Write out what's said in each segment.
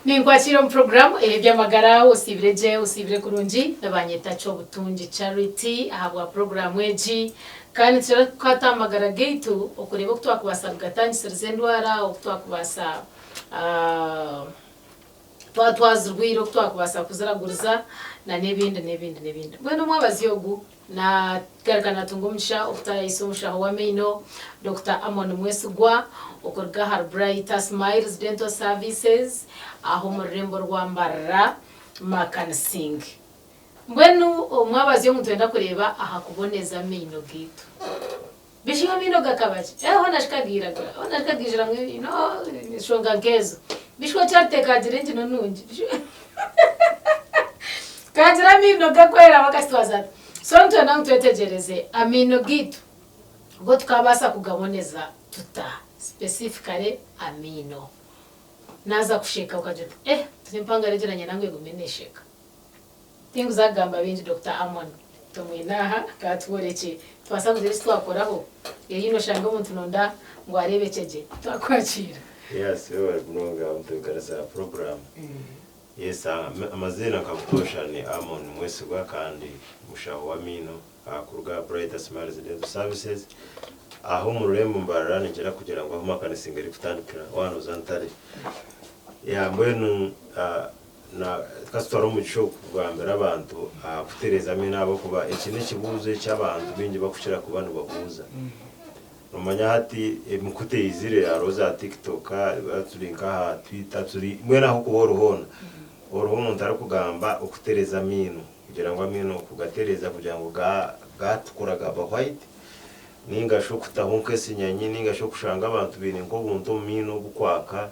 Ninkwakira mu program Ebyamagara usibire kurungi nabanyeta Kyobutungi Charity ahabwa program eji kandi turakwatambagara gate okureba ko twakubasa kugatangisa ndwara okwakubasa twazirwiro twakubasa kuziraguriza na nebindi bweno mwabaziyogu na garagana tungumisha okutayisomusha wa amaino Dr. Amon Mwesigwa okorga har Bright Smiles Dental Services aho murembo rwambara makansing mbwenu mwabaziyo mutwenda kureba aha kuboneza amaino gitu bishiga amaino gakabaje honashikagira mwe shonga nkezo bishwa charte kagire njino nungi kagira amaino gakwera bakastwaza so ntwana ntwetegereze amaino gitu ngo tukabasa kugaboneza tuta specifically amaino naza kusheka ukajeta timpanga regeranye nangwe gumenesheka tingu zagamba binji Dr. Amon tumwinaha katworeke twasanze twakuraho yino shanga umuntu nonda ngo arebekeje twakwakira yes wewe kunonga mtukarasa program yes amazina kakutosha ni Amon Mwesigwa kandi mushaho wa mino akuruga Bright Smiles Dental Services aho murembo mbarana ngera kugira ngo ahumakane singeri kutandikira wano zantare ya mbwenu na kasitwaro mu cyo kugambira abantu kutereza amina abo kuba ikindi kibuzo cy'abantu bingi bakushira ku bantu bahuza nomanya hati mukute izire aroza TikTok baturinka Twitter turi mwena ho kuboruhona oruhono ntara kugamba okutereza amino kugira ngo amino kugatereza kugira ngo gatukuraga ba white ninga sho kutahunke sinyanyi ninga sho kushanga abantu bine ngo bunto mino bukwaka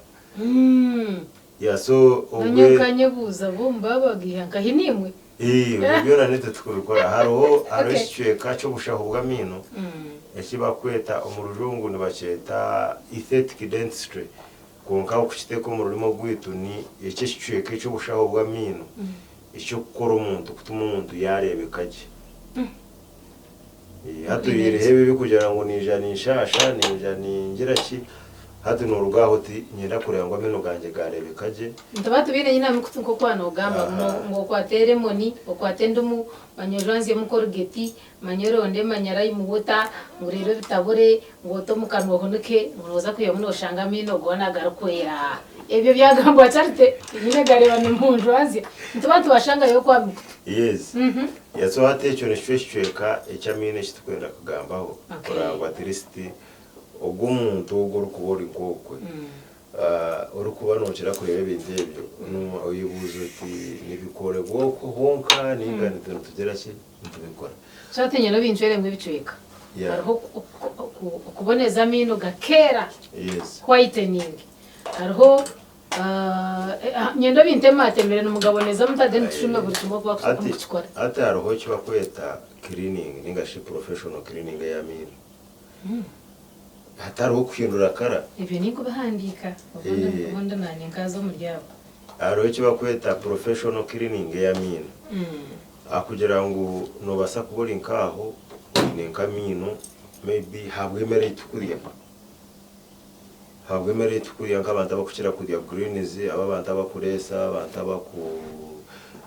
ya so ogwe buza bomba bagihanka hinimwe ubyona nete tukubikora haro arishweka cyo bushaho bw'amino yakiba kweta umurujungu nibaceta aesthetic dentistry konka ukiteko mu rurimo gwitu ni yekishweka cyo bushaho bw'amino icyo gukora umuntu kutuma umuntu yarebekaje hatu yirehebe bikugira ngo nijanishasha ningiraki hatu norugaho ti nyenda kureba ngo amino ganje garebekaje ndabatu bine nyina mukutunko kwana ogamba ngo kwatere moni okwatendumu banyoranze mukorgeti manyoronde manyarayi mubuta ngurero bitabure ngo to mukanwa honuke muroza kuyo muno shanga amino gona garukwera ebyo byagambwa Charity nyine gareba ni mpunju azi ndabatu bashanga yo kwa yes yaso hatecyo nishweshweka ecyamine kitkwenda kugambaho kurangwa tiristi ogumuntu ogoro kubora inkokwe orukuba nokira kureba ibintu ebyo numa uyibuza ati nibikore bwoko honka ningane tugera ki ntubikora Charity nyero binjere mwe bicweka hariho kuboneza amino gakera yes whitening hariho nyendo bintematembere n'umugaboneza mutagenda tushime buri kimwe kwa kukikora ati hariho kiba kweta cleaning ninga shi professional cleaning y'amino hatariho kwindura kara ibyo niko bahandika ubundi nanye nkazo mu ryabo hariho kiba kweta professional cleaning y'amino akugira ngo no basa kubora inkaho n'inkamino maybe habwemere tukuriya nk'abantu bakukira kujya greens abantu abakuresa abantu abaku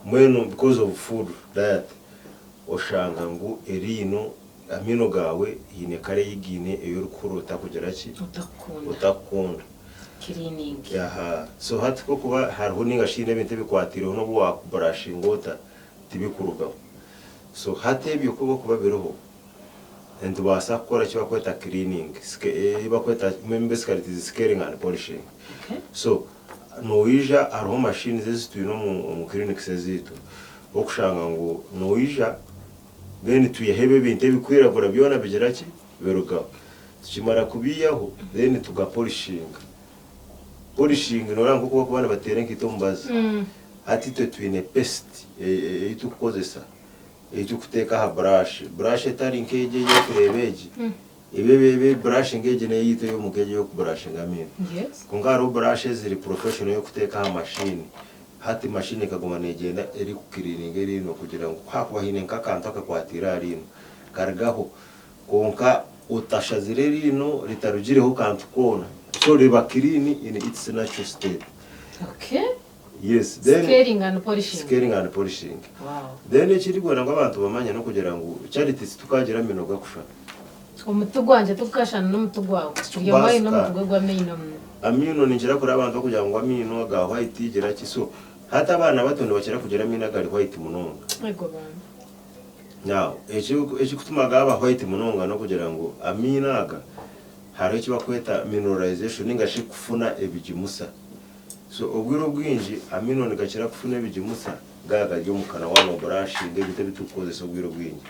mwenu because of food diet oshanga ngo erino amino gawe yine kare yigine eyo rukurota kugera ki utakunda cleaning so hati ko kuba hariho ningashine binte bikwatiro no bwa brushing water tibikurugaho so hati ebyo kuba biroho and basa kora kiba kweta cleaning bakweta basically scaling and polishing so noija hariho machine zezituye no mu clinic sezitu okushanga ngo noija then tuyehebe binte bikwiragura byona bigera ki beruga tukimara kubiyaho then tuga polishing noranga kuba kubana batere nkitombaza ati twine paste itukozesa kuteka ha brush etari nkeje yo kurebeje ibebe brush ngeje ne yito yo mukeje yo kubrushing amino kungaro brush ziri professional yo kuteka ha machine hati machine kagoma negenda eri cleaning eri no kugira ngo hakuba hine nkakanta akakwatira rino kargaho konka utashazire rino ritarugireho kantu kona so reba clean in its natural state okay yes then scaling and polishing wow then ikiri gona ngo abantu bamanya no kugira ngo Charity tukagira minoga kusha umutugo wanje tukashana n'umutugo wawe iyo mbaye no mutugo gwa amino ninjira kuri abantu kugira ngo amino ga white igira kiso hata abana batondo bakira kugira amino ga white munonga ego bana now echi kutuma ga white munonga no kugira ngo amino aga hari icyo bakweta mineralization ningashi kufuna ebijimusa so obwiro bwinji amino nigakira kufuna ebijimusa gaga ryo mukana wano brashing ebite bitukoze so obwiro bwinji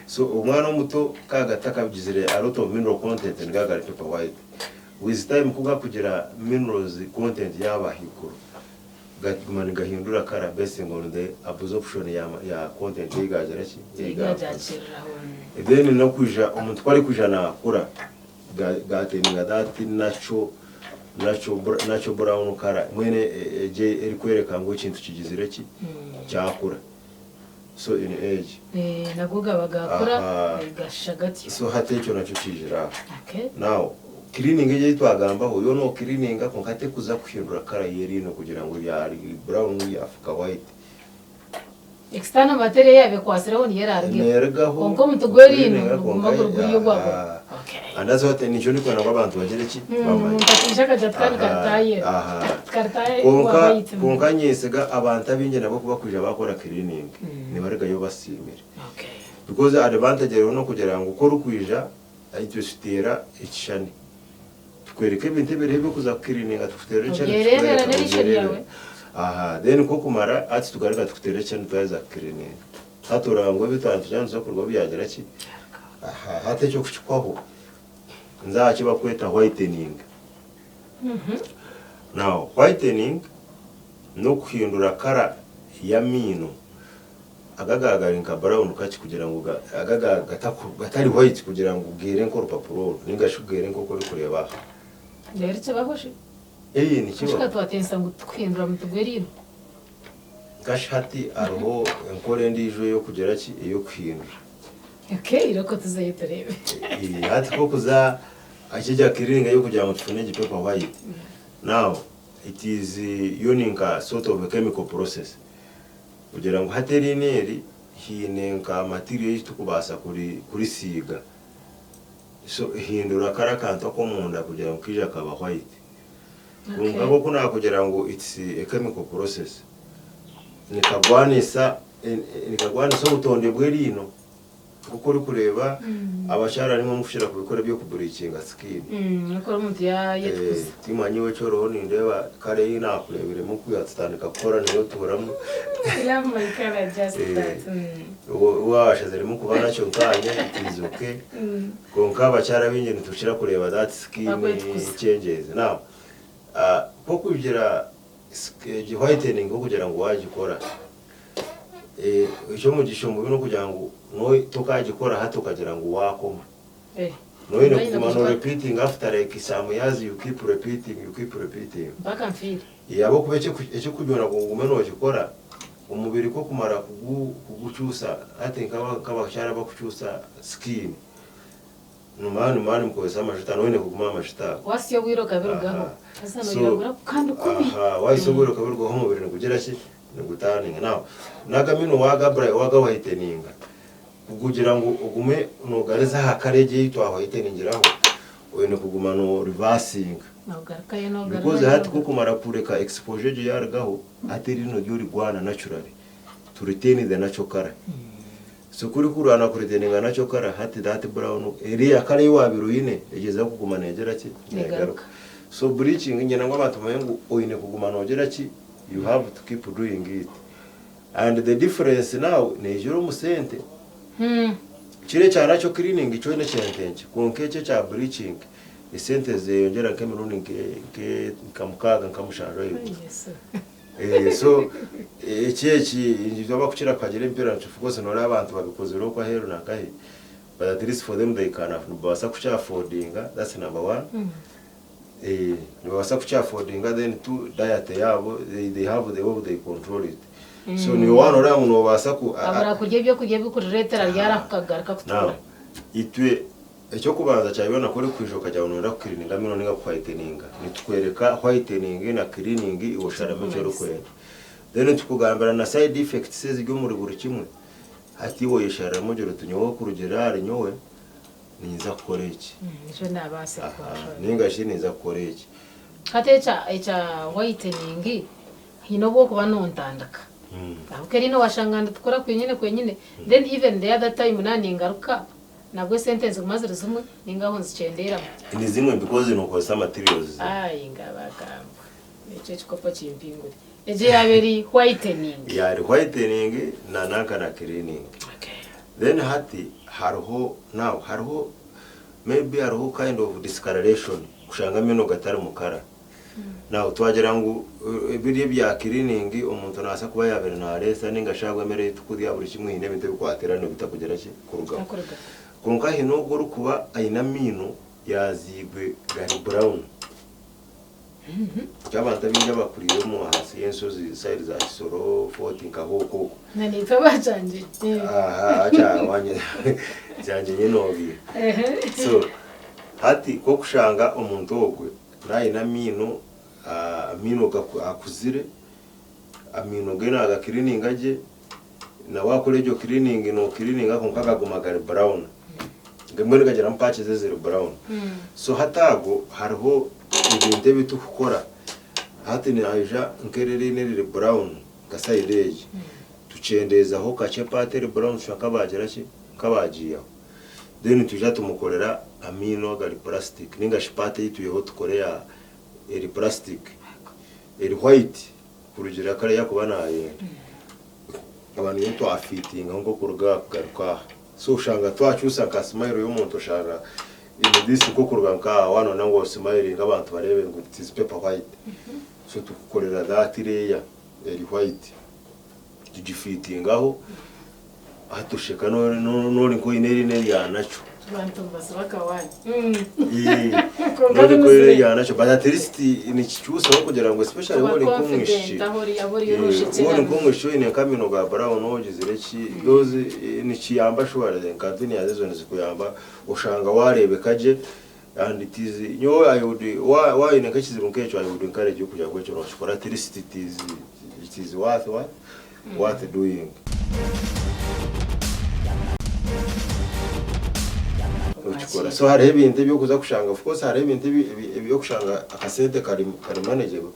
so umwana muto kaga takabigizire a lot of mineral content and gaga paper white with time kuga kugira minerals content yaba hikuru gatuma gahindura kara based on the absorption ya content yigagira then no kuja umuntu kwari kujana akura gateninga that nacho brown kara mwene je erikwereka ngo ikintu kigizire ki cyakura so in age nagoga bagakura gashagati so hatecho nacho kijira okay now cleaning je twagambaho yo no cleaning ko kate kuza kuhindura kara yerino kugira ngo yari brown yafuka white external material yabe kwasiraho ni yararge konko mutugorino maguruguriyo gwabo okay andazo hate nicho ni kwana abantu bagere ki bamaye ntakishaka jatkani kartaye kartaye konka nyesega abantu abinge nabo kuba kuja bakora cleaning ni barega yo basimira okay because advantage rero no kugira ngo ukora kwija ahitwe sitera ikishani tukwereke ibintu birebe kuza cleaning atufutera ikishani yawe then ko kumara ati tugarika tukutera cyane twaza cleaning hatorango bitanzanzo kurwa byagera ki hate cyo kuchikwaho nzachi bakweta whitening now whitening no kuhindura kara ya mino agagagarinka brown kachi kugira ngo gatari white kugira ngo ugere nko rupapuro ningashugere nko kuri kureba leretse bahoshi ni kiba shaka twatensa ngo twindura mutugwerino gashati aho enkore ndijo yo kugera ki iyo kwindura okay irako tuzayitorebe ati ko kuza akijya cleaning yo kugira ngo tufune paper white now it is using a sort of a chemical process kugira ngo hateri neri hinenka material tukubasa kuri siga so hindura karakanto ko munda kugira ngo kija kaba white ngabo kuna kugira ngo it's a chemical process nikagwanisa ubutonde bwerino kuko uri kureba abashara arimo mushira ku bikore byo kuburikinga skin nuko umuntu yatuze timanyiwe cyoroho ni ndeba kare inakurebere mu kuyatandika gukora niyo tuburamo yamma ikara just that washaze rimo kubana cyo kanya itizuke konka abashara b'ingene tushira kureba that skin changes now ko kugira whitening ko kugira ngo wagikora icyo mu gishombo bino kugira ngo no tukagikora hato kagira ngo wakoma no ine kumano repeating after like some years you keep repeating back and feel yabo kubece icyo kujyona ngo ngumeno wagikora umubiri ko kumara kugucyusa ati nk'abashara bakucyusa skin numani mkoza amashita no ine kuguma amashita wasiyo bwiro kabirugaho asano yiragura kandi kubi wasiyo bwiro kabirugaho umubiri ngugera ki ngutaninga nawo nagamino waga whitening kugira ngo ugume nugareza hakarege yitwa whiteningiraho wene kuguma no reversing nogarakaye nogarakaye because hati ko kumara kureka exposure yaragaho ateri no gyuri gwana naturally to retain the natural color so kuri kurana kureteninga natural color hati that brown area kare wabiruine egeza kuguma negera ki negaruka so bleaching ngena ngo abantu mayengo oine kuguma nogera ki you have to keep doing it and the difference now nejoro musente kire cyana cyo cleaning cyo ne cyentenje konkeche cha bleaching isente zeyongera kemiruni ke kamukaga nkamushanje yo so echechi indivyo bakukira kwagire impera nchufugose nora abantu babikoze roko hero nakahe but at least for them they can basa kucha affordinga that's number 1 ni basa kucha affordinga then two diet yabo they have the way they control it so ni one ora uno basa ku abara kurye byo kurye bikuretera ryara kukagaraka kutura itwe icyo kubanza cyabibona kuri kwishoka cyane nunda cleaning amino ninga whitening nitwereka whitening na cleaning iwoshara mecho rukwera then tukugambira na side effects z'iryo muri buri kimwe hati wo yeshara mojo rutunyo kurugera ari nyowe niza gukora iki icyo nabase kwa ninga shi niza gukora iki hatecha whitening hino bwo kuba nontandaka ukeri no washanganda tukora kwenyine then even the other time nani ngaruka nabwo sentence kumaze zumwe ningaho nzicendera ni zimwe because no kosa materials ngabagamba nicyo kikopo chimpinguri eje yaberi whitening yari whitening na naka na cleaning then hati hariho maybe hariho kind of discoloration kushanga mino gatari mukara now twagira ngo biri bya cleaning umuntu nasa kuba yabere na resa ninga shagwa mere tukuri ya buri kimwe hine bite kwaterano bitakugera ki kuruga kunka hino guru kuba aina mino yazigwe gari brown cyabanta binja bakuriye mu hasi yensozi side za Kisoro 14 kahoko nani tabacanje acha wanye cyanje nyinobi so hati ko kushanga umuntu ogwe naina mino amino akuzire amino gena aga cleaning aje na wakorejo cleaning no cleaning akonkaga gumagara brown ngemwe gajera mpache zezero brown so hatago hariho ibintu bitu gukora hati ni aja nkerere nerere brown gasaideje tucendeza ho kache patere brown shaka bagera ki kabagiya then tuja tumukorera amino gali plastic ninga shipate yituyeho tukoreya eri plastic eri white kurugera kare yakubana abantu yeto afitinga ngo kuruga garuka so shanga twacyusa ka smile y'umuntu shanga imedisi ko kuruga nka wano nango smile ngabantu barebe ngo it's paper white so tukukorera that layer eri white tugifitingaho atusheka no ko ineri ya nacho bantu basabaka wani none ko ya nacho but at least ni kicyusa no kugira ngo especially wori kumwishi wori kumwishi ni kamino ga brown ogizire ki doze ni kiyamba shwara nkadini yazo nizikuyamba ushanga warebe kaje and it is I would why in kachizi munkecho I would encourage you kuja kwecho no for at least it is worth doing. So hari ibintu byo kuza kushanga of course hari ibintu byo kushanga akasente kari manageable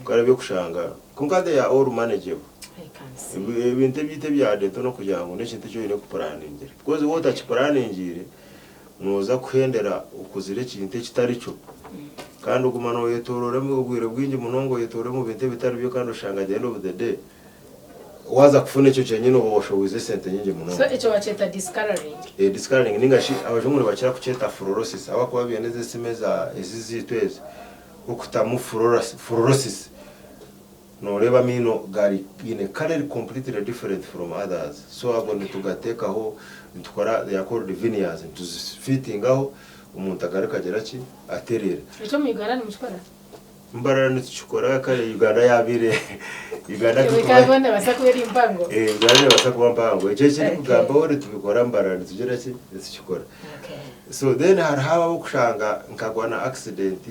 kari byo kushanga kunkade ya all manageable ibintu bite bya dento no kugira ngo n'kintu cyo ine ku planning because what ach planning nuza kuhendera ukuzire kintu kitari cyo kandi ugumana yetorora mu ubwire bwingi munongo yetore mu bintu bitari byo kandi ushanga the end of the day waza kufuna icyo cyenye no boshobuze sente nyingi munongo so icyo wacheta discoloring discoloring ningashi abajumuri bakira kucheta fluorosis abako babiyeneze simeza ezizitweze ukutamu fluorosis no reba mino gari ine color completely different from others so abone tugateka ho tukora they are called veneers to fitting aho umuntu agarika geraki aterera icyo mugara ni mushikora mbara nitchukora kare Uganda yabire Uganda tukabona basakubera impango Uganda basakubera impango icyo kugamba ore tubikora mbara nitugera ki nitchukora so then har haba kushanga nkagwana accident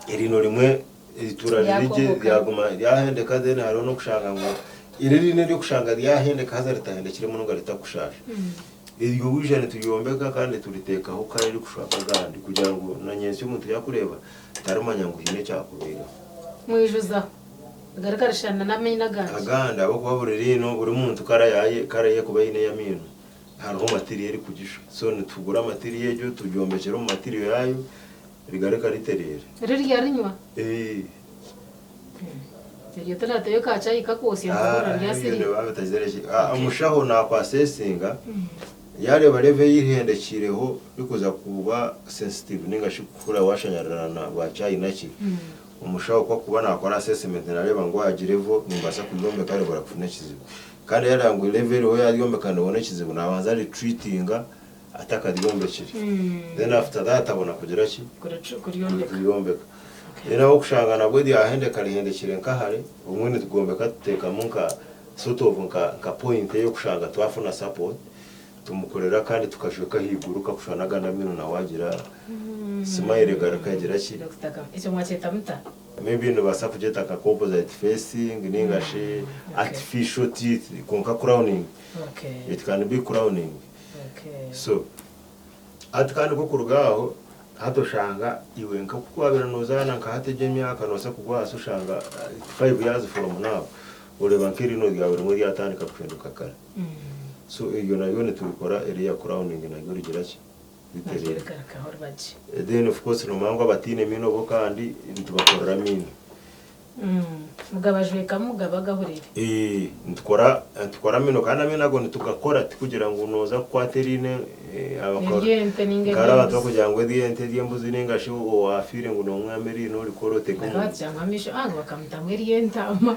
irino rimwe iturarije yaguma yahende kaze haro no kushanga ngo irine ryo kushanga yahende kaza ritahende kirimo no garita kushasha iyo wijane tuyombeka kandi turiteka ho kare kushaka gandi kugira ngo na nyensi umuntu yakureba tarumanya ngo hine cyakubera mwijuza gargarishana namenye aganda abo kubabure rino buri muntu karaye kuba hine yamino hariho materiel kugisha so nitugura materiel yo tuyombekera mu materiel yayo rigareka riterera rero ryarinywa iyo tanateyo kacayi kakosya ngora ryasiri ne babatazereje amushaho na kwasesinga yareba leve yihendekireho bikuza kuba sensitive ningashikura washanyarana bacayi naki umushaho kwa kuba nakora assessment nareba ngo agirevo nimbasa kuyombe kare barakufuna kizibu kandi yarango level ho yariyombe kandi ubone kizibu nabanza ari treatinga ataka ryombe kiri then after that abona kugira ki kuriyombe ena okushangana bwedi ahende kalihende kirenka hare umwene tugombe kateka munka sort of nka point yo kushanga twafuna support tumukorera kandi tukashaka higuruka kushanaga na mino na wagira smile garakagira ki icyo mwaceta muta maybe no basa kujeta ka composite facing ningashi artificial teeth konka crowning. It can be crowning. So atkandi ko kurugaho hato shanga iwenka kuko abiranoza nka hateje myaka no sa kugwasa ushanga 5 years from now ureba nkiri no yawe muri yatandika kufinduka kare. So iyo nayo ne tubikora area crowning nayo rigira ki biterera. Then of course no mango abatine mino bo kandi tubakorera mino. Mugabajwe kamugabaga hurire. Tukora mino kandi mino nago tukakora kugira ngo unoza kwaterine abakora. Kara kugira ngo diente diembuzi ningashi wafire ngo no mwameri no rikorote ko. Cyangwa misho bakamtamwe rientama.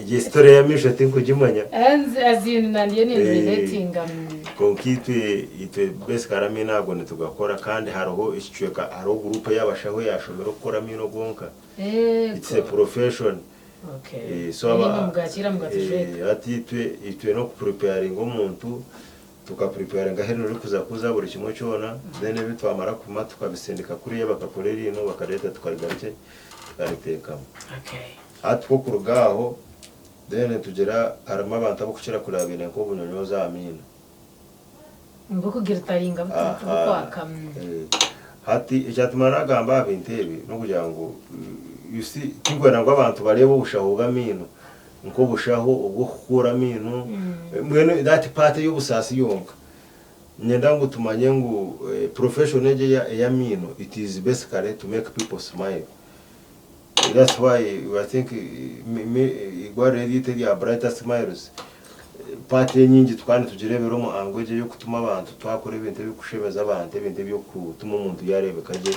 Historia ya misho tinkujimanya. As in nandiye ni relating konkitwe itwe best karamina nago tugakora kandi hariho ishweka hariho group y'abashaho yashobora gukora mino gonka. It's a profession. So ati itwe no preparing umuntu tukaprepare ngahero uri kuza buri kimwe cyona then bitwamara kuma tukabisendeka kuri bakakorera ino bakareta tukarigarike tukariteka. Atwo kurugaho then tugera arama abantu abukira kurabina ko bunyonyoza amina ngo kugira taringa butwaka hati icyatumara gamba bintebi no kugira ngo you see kigwana ngo abantu bareba ubushaho bw'amino nko bushaho ubwo kukura amino mwene that part y'ubusasi yonka nyenda ngo tumanye ngo professional ya amino it is basically to make people smile. That's why I think igwa ready to ya brighter smiles part nyingi twandi tugirebera mu angoje yo kutuma abantu twakora ibintu bikushebeza abantu ibintu byo kutuma umuntu yarebe kaje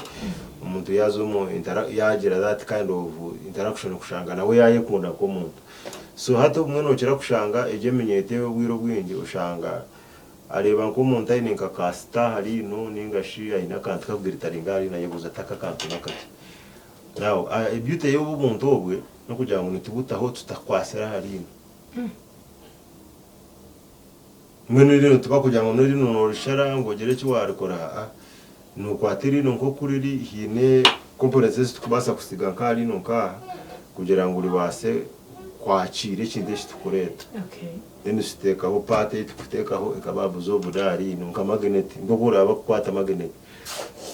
umuntu yazomo yagira that kind of interaction kushanga nawe yayekunda ko umuntu. So hato umwe nokira kushanga ejemenyete wiro bwingi ushanga areba ko umuntu ayininka ka star hari no ningashi ayina kantu kabwiritaringa ari nayo guzataka kantu nakati. Now beauty yo umuntu obwe no kugira ngo nitubutaho tutakwasera hari mwene rero tukakugira ngo nuri no rishara ngo gere cyo warikora nuko atiri no nko kuriri hine components tukubasa kusiga kali no ka kugira ngo ribase kwakire kinde kitukureta. Then siteka ho pate tukuteka ho ikababuzo budari no ka magnet ngo buraba kwata magnet.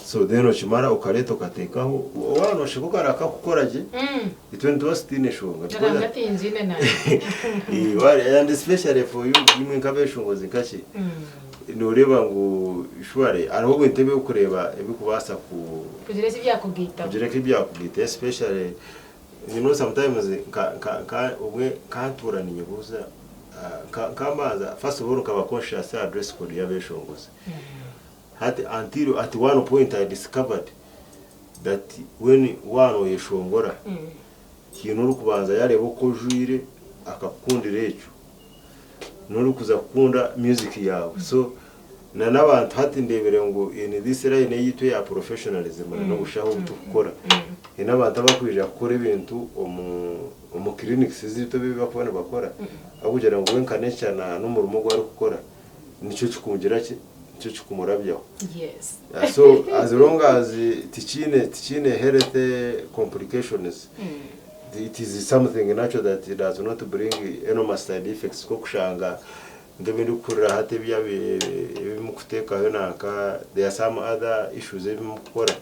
So then ochimara ukareta ukateka ho wano shikukara akakukoraje itwe ntwastine shonga ngati injine na and especially for you imwe nkabeshongo zikashi nureba ngo ishware ariho gwentebe ukureba ebikubasa ku kugira ibyakugita especially you know sometimes ka ubwe kanturana inyubuza kamaza first of all kaba conscious address code yabeshongoza. Until at one point I discovered that when one yeshongora kintu kubanza yareba uko jwire akakundira ejo nuri kuza kukunda music yawe. So na nabantu hati ndebere ngo in this line yitwe ya professionalism no gushaho gukora n'abantu bakwije akora ibintu mu clinics zito bibakubona bakora abugira ngo wenkane cyane n'umurumo gwari gukora nico kikungira cyo kumurabyaho. So as long as tichine health complications it is something natural that it does not bring enormous side effects ko kushanga ndebindi kurira hate bimukuteka yo naka there are some other issues bimukora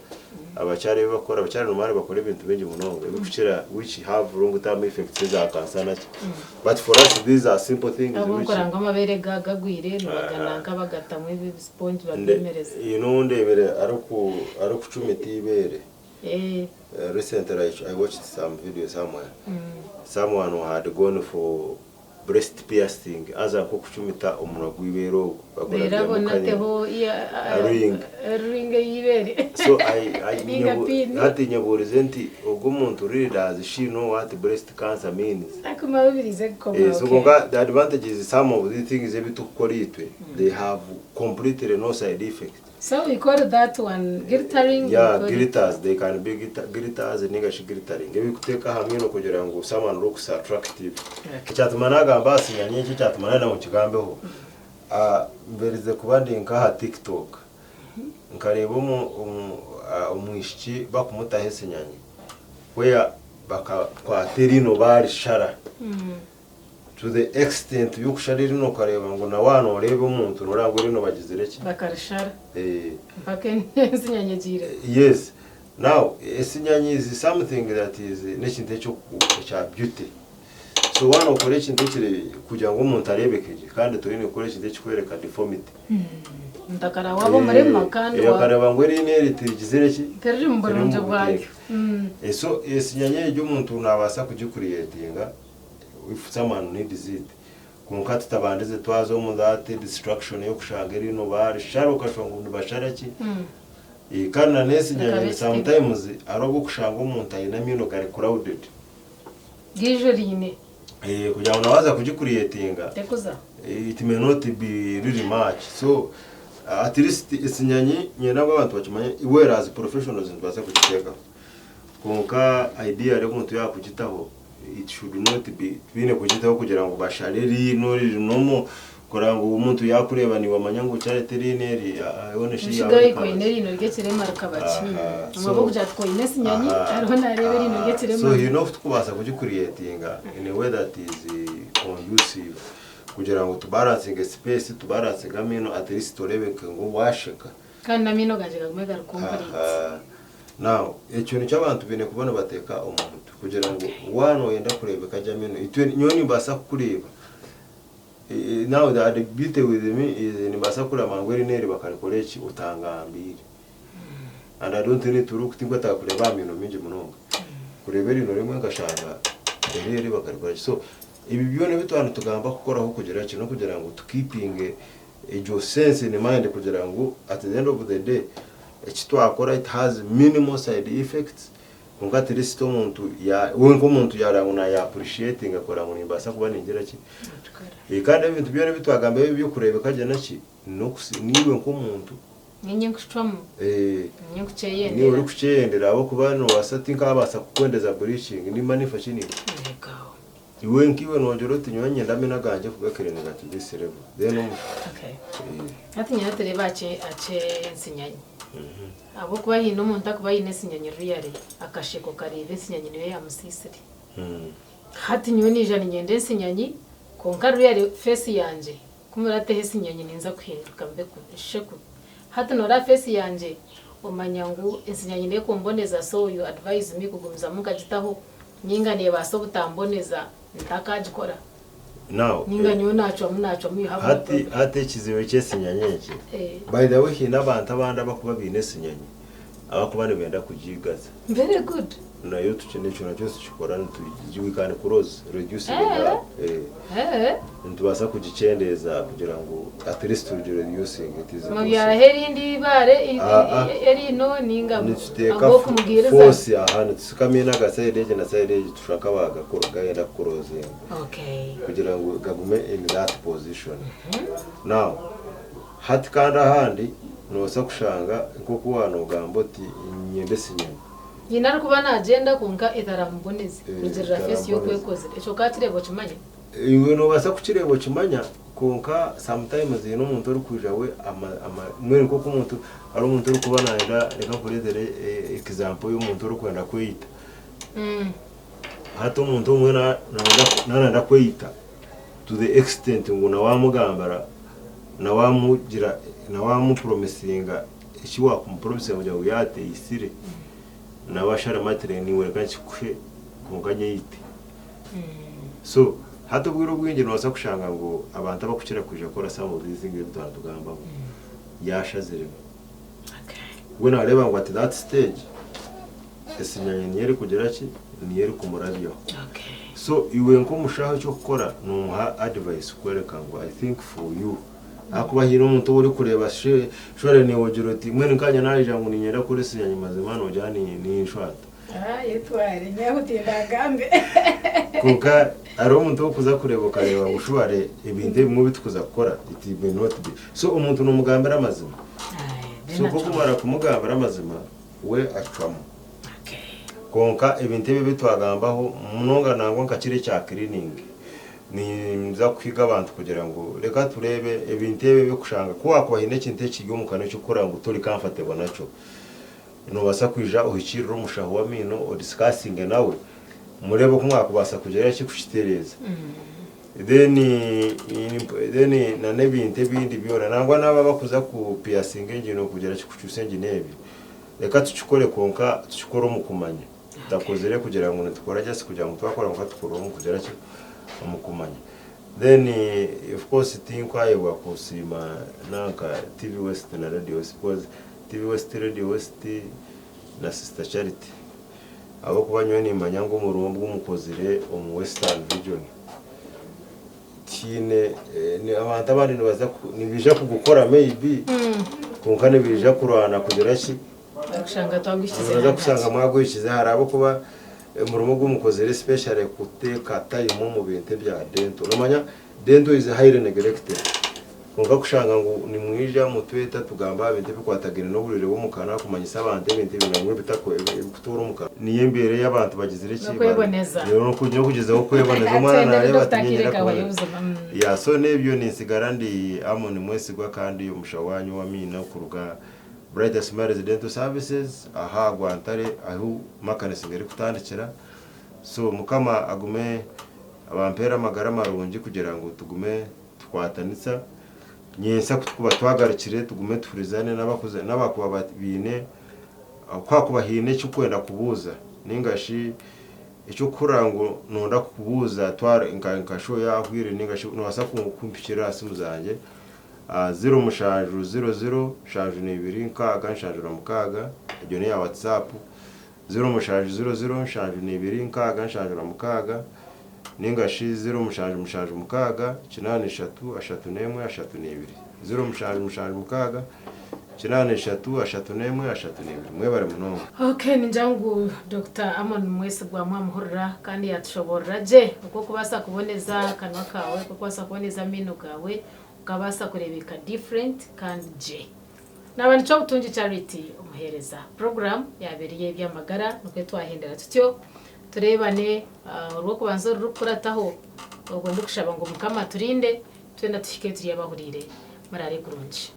abachare bakora abachare normally bakora ibintu bengi munongo bikuchira which have long term effects za cancer naki. But for us these are simple things which abakora ngamabere gagagwire no bagananga bagatamwe sponge bademereza ndebere ari kucumita ibere. Recently I watched some video somewhere. Someone who had gone for breast piercing aza ko kucumita umuntu gwibero ring yibere. So I nyaburize nti ubwo umuntu really does she know what breast cancer means. So the advantage is some of the things ebitukoritwe they have completely no side effect. So we call that one glittering. Yeah, glitters. They can be glitters and negative glittering. If you take a hamino kugira ngo someone looks attractive. Cyatumanaga ambasi nyanye cyatumana na mukigambeho. mberize kubandi nkaha TikTok nkareba umwishiki bakumutahe sinyanyi where bakakwatera ino bari shara to the extent yukushara rino kareba ngo na wano urebe umuntu nurango rino bagize reki bakarishara mpaka sinyanyi gira. Yes. Now sinyanyi is something that is n'ekintu cya beauty. So wano ukore ikintu kire kugira ngo umuntu arebekeje kandi turi ni ukore ikintu kikwereka deformity. Ndakara wabo murema kandi wa kareba ngo rineri tigize reki teri mu burunje bwayo. So sinyanyi y'umuntu nabasa kugikuriyetinga if someone needs it. Kunka tutabandize twazo mu that destruction yo kushanga rino bari sharuka shongo basharaki. Kana nesi nyanya sometimes arogo kushanga umuntu ayina mino kare crowded. Gijorine. Kugira ngo nawaza kugikuriyetinga. Tekuza. It may not be really much. So at least isinyanyi nyena abantu bakimanye whereas professionals ntibasa kugiteka. Kunka idea ryo umuntu yakugitaho it should not be bine kugitaho kugira ngo bashareri no nomo korango umuntu yakureba ni wamanya ngo Charity rineri ayoneshi yawe shigaye ko ineri no rgekire marka baki umabo kujatko inesi nyanyi ariho narebe rino rgekire so you know tukubasa kugikuriyetinga in a way that is conducive kugira ngo tubalancing space tubalancing amino at least torebeke ngo washika kandi namino gaje gagumega complete. Now ekintu cy'abantu bine kubona bateka umuntu kugira ngo wano yenda kurebeka jamino itwe nyoni basa kureba. Now the beauty with me is in basakura mangweri neri bakarikorechi utangambire. And I don't need to look tingota kureba mino mingi munonga. Kurebera ino rimwe ngashanga rero bakarikorechi. So ibi byone bitwana tugamba gukora ho kugira kino kugira ngo tukipinge ejo sense in mind kugira ngo at the end of the day ekitwakora it has minimal side effects. Ngati listo umuntu ya wenko umuntu yaranguna ya appreciating akora ngo nimbasa kuba ningira ki. Kandi ibintu byone bitwagambe byo kurebeka je naki niwe nko umuntu nyenye kushwamo nyenye kuceyendera ni uri kuceyendera abo kubano wasati nkabasa kukwendeza bleaching ni manifesto ni iwe nkiwe nojoroti nyanye ndamena ganje kugakerene gati disirebo then okay ati nyatere bace ace nsinyanye abo kuba hino umuntu akuba yine sinyanye ruyare akasheko karive sinyanye niwe yamusisire hati nywe nijana nyende nsinyanye konka ruyare face yanje kumurate hesi nyanye ninza kwihinduka mbe kusheku hati nora face yanje umanyangu insinyanye ne kumboneza so you advise me kugumiza mukagitaho nyinga ne baso butamboneza ndakajikora now ninga nyo nacho mu haba hati kiziwe cyesinyanyeke by the way hina abantu abandi abakuba bine sinyanye abakubane benda kujigaza very good nayo tukene cyo cyose kikorana tujiwikane kuroza reduce ntubasa kugicendeza kugira ngo at least reducing it is mu yara herindi bare eri no ninga abo kumugireza force ahana tukamena gasayide na sayide tushaka baga genda kuroza okay kugira ngo gagume in that position now hati kanda handi nosa kushanga nkoko wano gamboti nyende sinyanye yinari kuba na agenda kunka itaramboneze rugirira face yo kwekoze eco katirebo kimanya iwe no basa kukirebo kimanya kunka sometimes no muntu uri kujawe mwe nkoko umuntu ari umuntu uri kuba naenda reka kuredere example y'umuntu uri kwenda kwita hato umuntu umwe nanda kwita to the extent ngo na wamugambara na wamugira na wamupromisinga iki wakumpromise ngo yawe yate isire na bashara matire ni wera kanchikwe kunganye yite so hato bwiro bwinge no basa kushanga ngo abantu abakukira kuja kora some of these things tugamba yashazire we na reba ngo at that stage esinyanye niyeri kugera ki niyeri kumurabyo so iwe nko mushaho cyo gukora no ha advice kwereka ngo I think for you akuba hino umuntu uri kureba shore ni wogiroti mwe nkanya naje ngo ninyera kuri sinyanye mazima no jani ni inshwata yetware nyahutindagambe kuka ari umuntu kuza kureba kareba ngo ushobare ibinde bimwe bitukuza gukora it may not be so umuntu no mugambira amazima so ko kumara kumugambira amazima we acwamo konka ibinte bibe twagambaho munonga nangwa nkakire cya cleaning ni nza kwiga abantu kugira ngo reka turebe ebintu ebe byo kushanga kuba kwahine kinte kiyo mukano cyo kora ngo turi comfortable naco no basa kwija uhikirira umushaho wa mino o discussing nawe murebe ko mwakubasa kugera kikushitereza then na nebinte bindi byona nangwa naba bakuza ku piercing engine kugera kikucyuse engine ebi reka tuchikore konka tuchikora umukumanya ndakozere kugira ngo ntukora cyase kugira ngo twakora ngo tukora mu kugera umukumanya then of course tinkwayewa kusima nanka TV West na Radio Suppose TV West Radio West na Sister Charity abo kubanywe ni manyango mu rumbu umukozire mu Western Region tine ni abantu abandi nibaza nibija kugukora maybe kunkane bija kurwana kugera ki Akushanga twagwishize baza kusanga mwagwishize harabo kuba mu rumo rw'umukozere special kuteka time mu bintu bya dento nomanya dento is highly neglected kunga kushanga ngo ni mwija mutweta tugamba bintu bikwatagene no burire wo mukana kumanyisa abantu bintu binamwe bitako kutura umukana niye mbere y'abantu bagizire ki no kugezaho kweboneza umwana naye batinyira ya so nebyo ninsigara ndi Amon Mwesigwa kandi umushawanyu wa mina kuruga Bright Smile Residential Services aha gwantare aho makanisingeri kutandikira so mukama agume abampera amagara marungi kugira ngo tugume twatanitsa nyensa kuba twagarukire tugume tufurizane n'abakuze n'abakuba babine kwa kubahine cyo kwenda kubuza ningashi icyo kurango nonda kubuza twara inkasho yahwire ningashi nobasa kumpikira asimu zanje 0 mushanju 00 shanju ne 2 nkaga shanju na mukaga ibyo ni ya WhatsApp 0 mushanju 00 shanju ne 2 nkaga shanju na mukaga ningashi 0 mushanju mukaga 83 3 2 0 mushanju mukaga 83 3 2 mwebare muno. Okay, ninjangu Dr. Amon Mwesigwa mwamuhurira kandi yatushobora je uko kubasa kuboneza kanwa kawe uko kubasa kuboneza mino kawe ukabasa kurebeka different kandi je nabandi cyo butungi Charity umuhereza program yabereye Ebyamagara nuko twahindera tutyo turebane urwo kubanza rukurataho ubwo ndukushaba ngo mukama turinde twenda tushike turi abahurire marare kurunji.